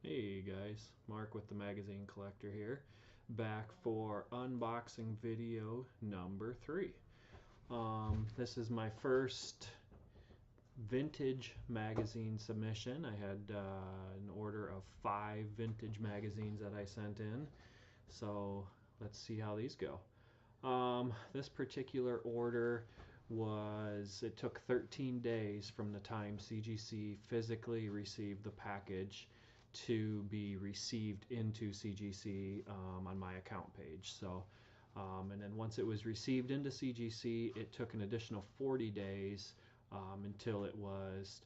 Hey guys, Mark with the Magazine Collector here, back for unboxing video number 3. This is my first vintage magazine submission. I had an order of 5 vintage magazines that I sent in, so let's see how these go. This particular order it took 13 days from the time CGC physically received the package to be received into CGC on my account page. So, and then once it was received into CGC, it took an additional 40 days until it was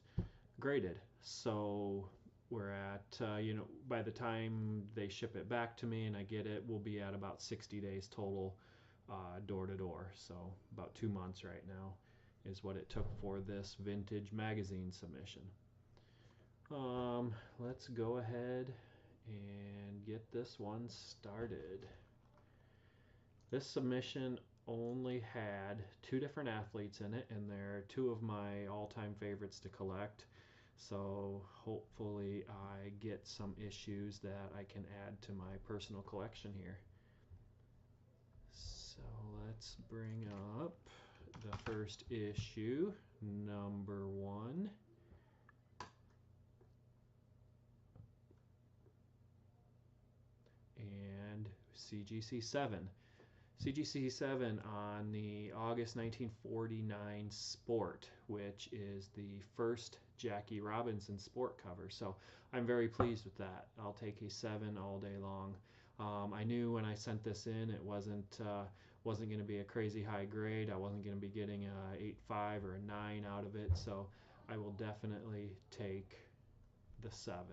graded. So we're at, by the time they ship it back to me and I get it, we'll be at about 60 days total door to door. So about 2 months right now is what it took for this vintage magazine submission. Let's go ahead and get this one started. This submission only had 2 different athletes in it, and they're 2 of my all-time favorites to collect. So hopefully I get some issues that I can add to my personal collection here. So let's bring up the first issue, number 1. And CGC 7. CGC 7 on the August 1949 Sport, which is the first Jackie Robinson Sport cover. So I'm very pleased with that. I'll take a 7 all day long. I knew when I sent this in it wasn't going to be a crazy high grade. I wasn't going to be getting a 8.5 or a 9 out of it. So I will definitely take the 7.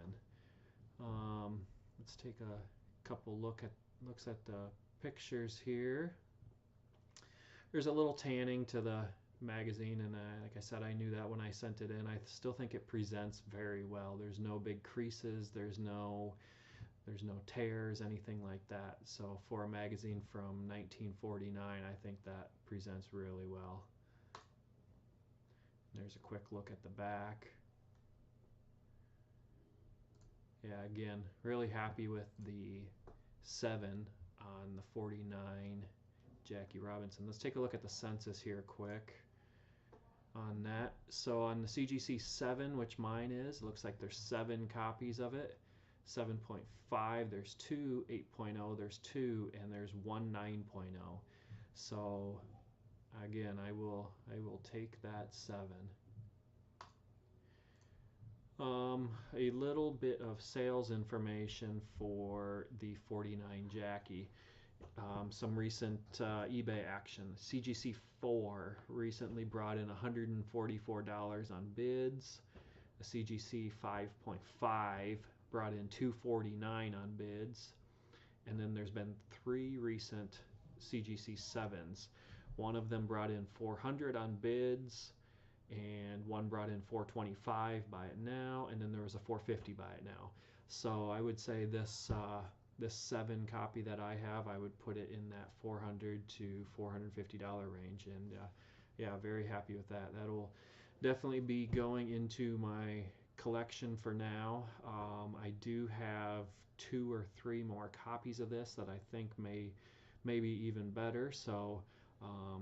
Let's take a couple looks at the pictures here. There's a little tanning to the magazine, and like I said, I knew that when I sent it in. I still think it presents very well. There's no big creases, there's no tears, anything like that. So for a magazine from 1949, I think that presents really well. There's a quick look at the back. Yeah, again, really happy with the 7 on the 49 Jackie Robinson. Let's take a look at the census here quick on that. So on the CGC 7, which mine is, it looks like there's 7 copies of it. 7.5, there's 2, 8.0, there's 2, and there's 1 9.0. So again, I will take that 7. A little bit of sales information for the 49 Jackie. Some recent eBay action. CGC 4 recently brought in $144 on bids. The CGC 5.5 brought in $249 on bids. And then there's been 3 recent CGC 7s. One of them brought in $400 on bids, and one brought in $425 buy it now, and then there was a $450 buy it now. So I would say this 7 copy that I have, I would put it in that $400 to $450 range, and yeah, very happy with that. That'll definitely be going into my collection for now. I do have 2 or 3 more copies of this that I think may be even better. So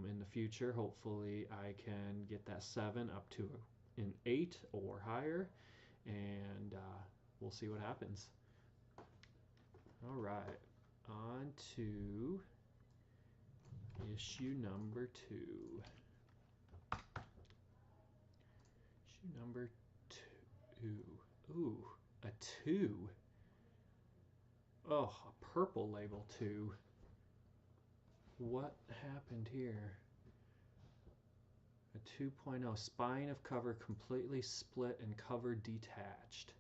in the future, hopefully I can get that 7 up to an 8 or higher, and we'll see what happens. All right, on to issue number 2. Issue number 2. Ooh, a 2. Oh, a purple label 2. What happened here? A 2.0, spine of cover completely split and cover detached.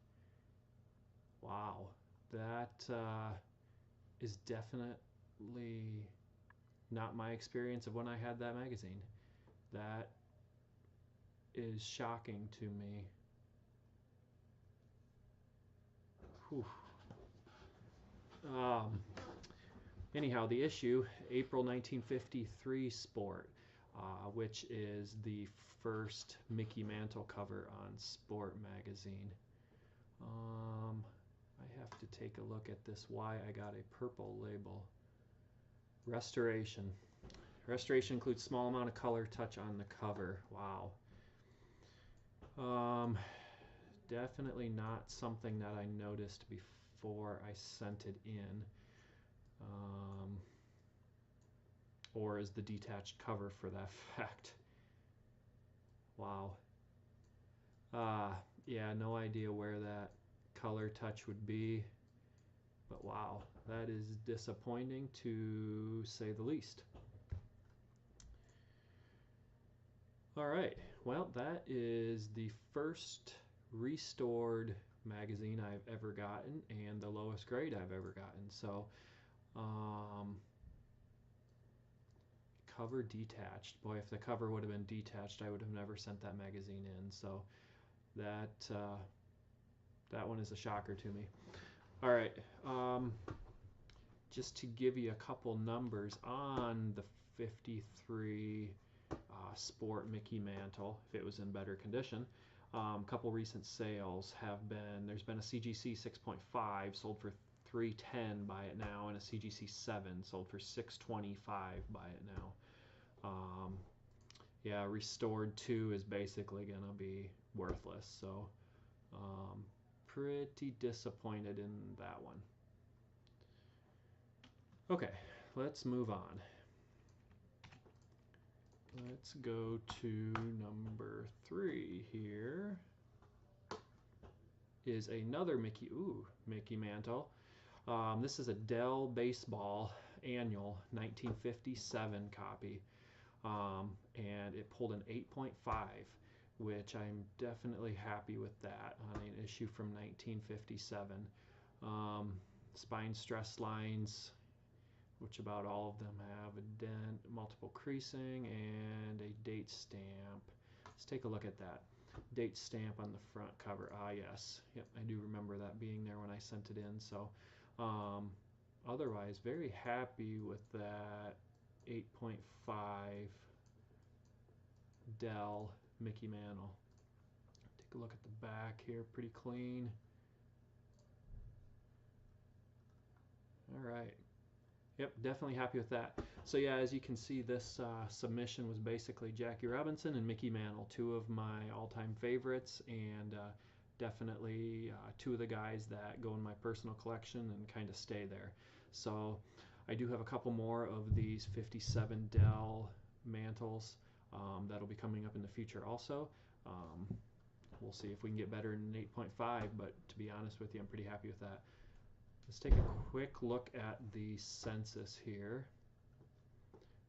Wow, that is definitely not my experience of when I had that magazine. That is shocking to me. Whew. Anyhow, the issue, April 1953 Sport, which is the first Mickey Mantle cover on Sport magazine. I take a look at this, why I got a purple label. Restoration. Restoration includes small amount of color touch on the cover. Wow. Definitely not something that I noticed before I sent it in. Or is the detached cover for that fact. Wow. Yeah, no idea where that color touch would be. But wow, that is disappointing to say the least. All right, well, that is the first restored magazine I've ever gotten and the lowest grade I've ever gotten. So, cover detached. Boy, if the cover would have been detached, I would have never sent that magazine in. So that one is a shocker to me. All right, just to give you a couple numbers on the 53 Sport Mickey Mantle, if it was in better condition. A couple recent sales have been, there's been a CGC 6.5 sold for $310 by it now, and a CGC 7 sold for $625 by it now. Yeah, restored 2 is basically going to be worthless, so pretty disappointed in that one. Okay, let's move on. Let's go to number 3 here. Is another Mickey Mantle. This is a Dell Baseball Annual 1957 copy, and it pulled an 8.5, which I'm definitely happy with that on an issue from 1957. Spine stress lines, which about all of them have a dent, multiple creasing, and a date stamp. Let's take a look at that. Date stamp on the front cover. Ah, yes. Yep, I do remember that being there when I sent it in. So, otherwise, very happy with that 8.5 Dell Mickey Mantle. Take a look at the back here. Pretty clean. All right. Yep, definitely happy with that. So yeah, as you can see, this submission was basically Jackie Robinson and Mickey Mantle, 2 of my all-time favorites, and definitely 2 of the guys that go in my personal collection and kind of stay there. So I do have a couple more of these 57 Dell Mantles that'll be coming up in the future also. We'll see if we can get better than 8.5, but to be honest with you, I'm pretty happy with that. Let's take a quick look at the census here.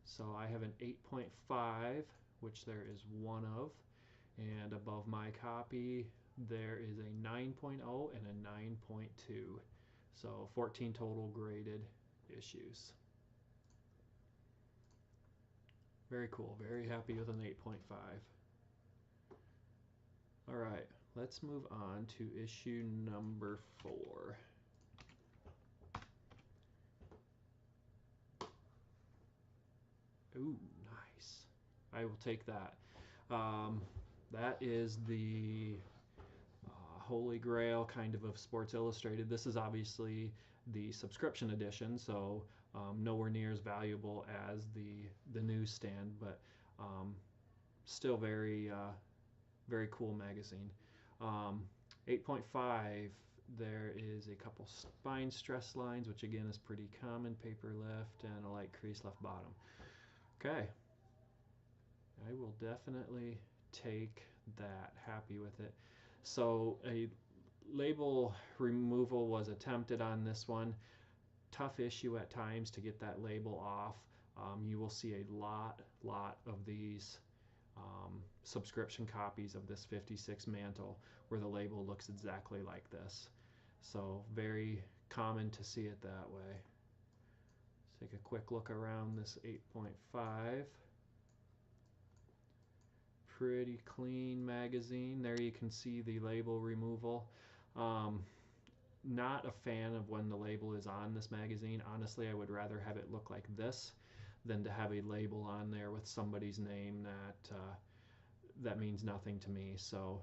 So I have an 8.5, which there is 1 of, and above my copy there is a 9.0 and a 9.2. So 14 total graded issues. Very cool, very happy with an 8.5. All right, let's move on to issue number 4. Ooh, nice. I will take that. That is the Holy Grail kind of Sports Illustrated. This is obviously the subscription edition, so nowhere near as valuable as the newsstand, but still very very cool magazine. 8.5. There is a couple spine stress lines, which again is pretty common, paper lift, and a light crease left bottom. Okay, I will definitely take that. Happy with it. So a label removal was attempted on this one. Tough issue at times to get that label off. You will see a lot of these subscription copies of this 56 Mantle where the label looks exactly like this. So very common to see it that way. Let's take a quick look around this 8.5. Pretty clean magazine. There you can see the label removal. Not a fan of when the label is on this magazine. Honestly, I would rather have it look like this than to have a label on there with somebody's name that means nothing to me. So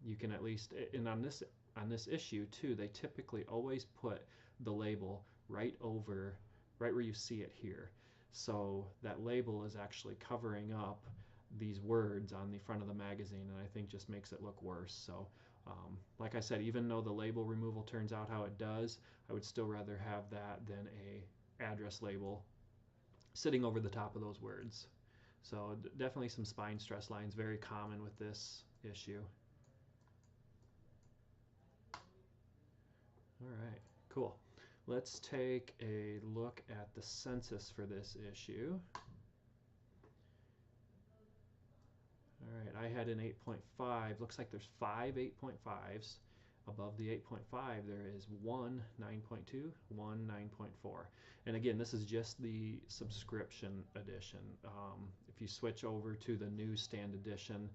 you can at least, and on this on this issue too, they typically always put the label right where you see it here. So that label is actually covering up these words on the front of the magazine, and I think just makes it look worse. So like I said, even though the label removal turns out how it does, I would still rather have that than a address label sitting over the top of those words. So definitely some spine stress lines, very common with this issue. All right, cool. Let's take a look at the census for this issue. All right, I had an 8.5. Looks like there's 5 8.5s. Above the 8.5, there is one 9.2, one 9.4. And again, this is just the subscription edition. If you switch over to the newsstand edition,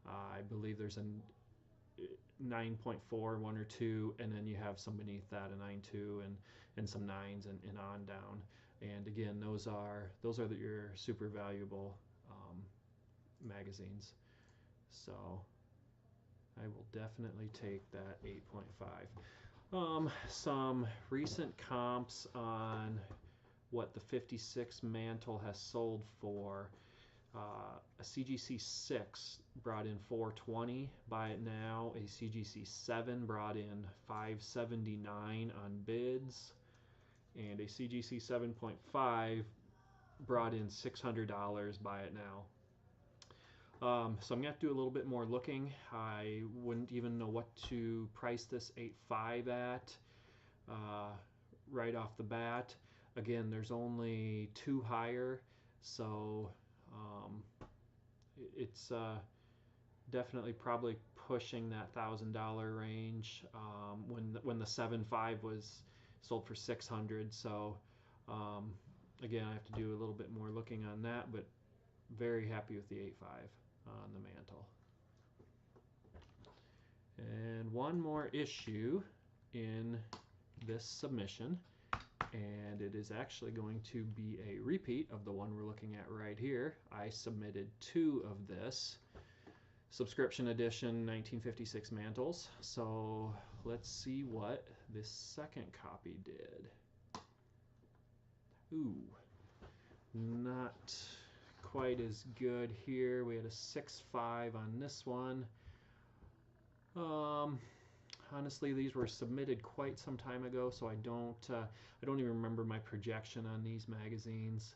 I believe there's a 9.4, 1 or 2, and then you have some beneath that, a 9.2 and some 9s and on down. And again, those are your super valuable magazines. So I will definitely take that 8.5. Some recent comps on what the 56 mantle has sold for. A CGC 6 brought in 420, buy it now. A CGC 7 brought in 579 on bids, and a CGC 7.5 brought in $600, buy it now. So I'm going to have to do a little bit more looking. I wouldn't even know what to price this 8.5 at right off the bat. Again, there's only 2 higher, so it's definitely probably pushing that $1,000 range when the 7.5 was sold for $600. So again, I have to do a little bit more looking on that, but very happy with the 8.5 on the mantle. And one more issue in this submission, and it is actually going to be a repeat of the one we're looking at right here. I submitted 2 of this subscription edition 1956 mantles, so let's see what this second copy did. Ooh, not quite as good here. We had a 6.5 on this one. Honestly, these were submitted quite some time ago, so I don't even remember my projection on these magazines.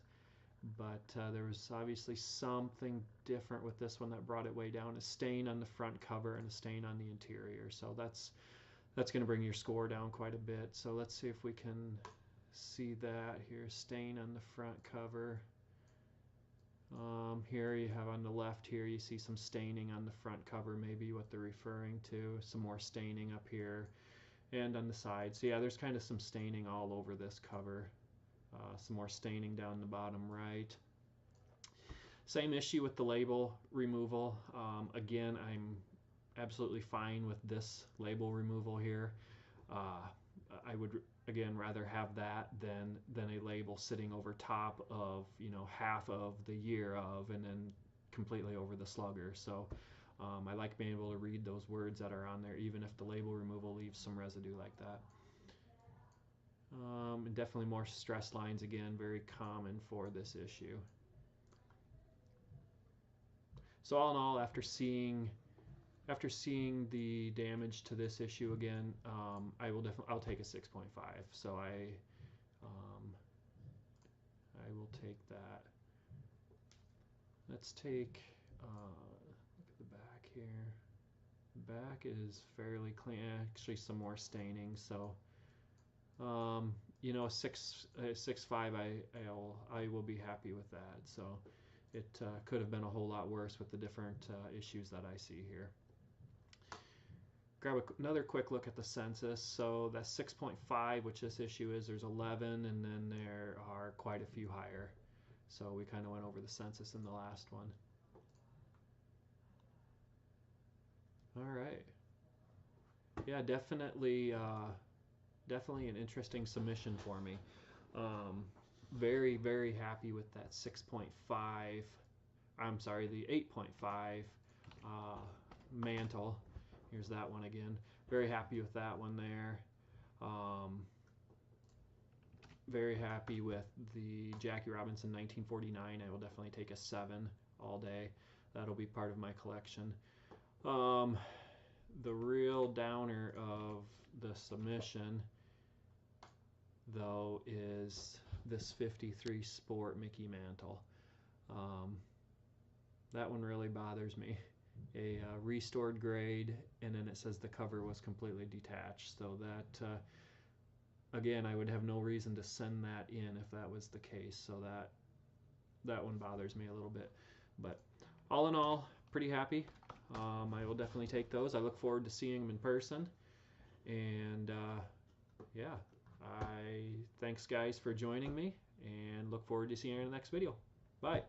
But there was obviously something different with this one that brought it way down. A stain on the front cover and a stain on the interior. So that's going to bring your score down quite a bit. So let's see if we can see that here. Stain on the front cover. Here you have on the left here, you see some staining on the front cover, maybe what they're referring to. Some more staining up here and on the side. So yeah, there's kind of some staining all over this cover. Some more staining down the bottom right. Same issue with the label removal. Again, I'm absolutely fine with this label removal here. I would again rather have that than a label sitting over top of, you know, half of the year of and then completely over the slugger. So I like being able to read those words that are on there, even if the label removal leaves some residue like that. And definitely more stress lines, again, very common for this issue. So all in all, after seeing the damage to this issue again, I'll take a 6.5. So I will take that. Let's take look at the back here. The back is fairly clean. Actually, some more staining. So you know, 6.5, I will be happy with that. So it could have been a whole lot worse with the different issues that I see here. Grab another quick look at the census. So that's 6.5, which this issue is. There's 11, and then there are quite a few higher. So we kind of went over the census in the last one. All right. Yeah, definitely an interesting submission for me. Very, very happy with that 6.5. I'm sorry, the 8.5 mantle. Here's that one again. very happy with that one there. Very happy with the Jackie Robinson 1949. I will definitely take a 7 all day. That'll be part of my collection. The real downer of the submission, though, is this 53 Sport Mickey Mantle. That one really bothers me. A restored grade, and then it says the cover was completely detached. So that, again, I would have no reason to send that in if that was the case. So that one bothers me a little bit. But all in all, pretty happy. I will definitely take those. I look forward to seeing them in person. And yeah, thanks guys for joining me, and look forward to seeing you in the next video. Bye.